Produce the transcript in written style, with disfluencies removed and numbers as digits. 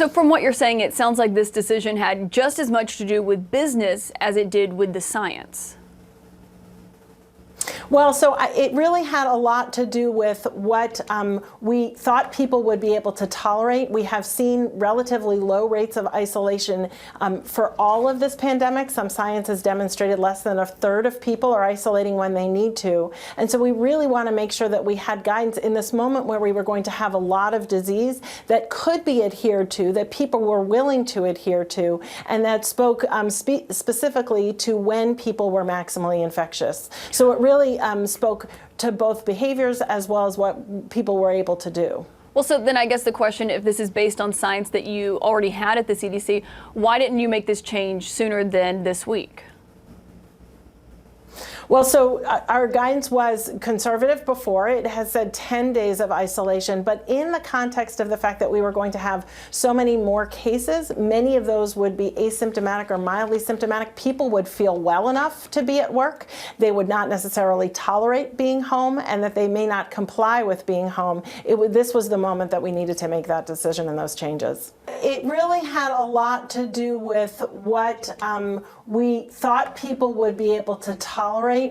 So from what you're saying, it sounds like this decision had just as much to do with business as it did with the science. Well, so it really had a lot to do with what we thought people would be able to tolerate. We have seen relatively low rates of isolation for all of this pandemic. Some science has demonstrated less than a third of people are isolating when they need to. And so we really want to make sure that we had guidance in this moment where we were going to have a lot of disease that could be adhered to, that people were willing to adhere to, and that spoke specifically to when people were maximally infectious. So it really spoke to both behaviors as well as what people were able to do. Well, so then I guess the question, if this is based on science that you already had at the CDC, why didn't you make this change sooner than this week? Well, so our guidance was conservative before. It has said 10 days of isolation, but in the context of the fact that we were going to have so many more cases, many of those would be asymptomatic or mildly symptomatic. People would feel well enough to be at work. They would not necessarily tolerate being home, and that they may not comply with being home. This was the moment that we needed to make that decision and those changes. It really had a lot to do with what we thought people would be able to tolerate.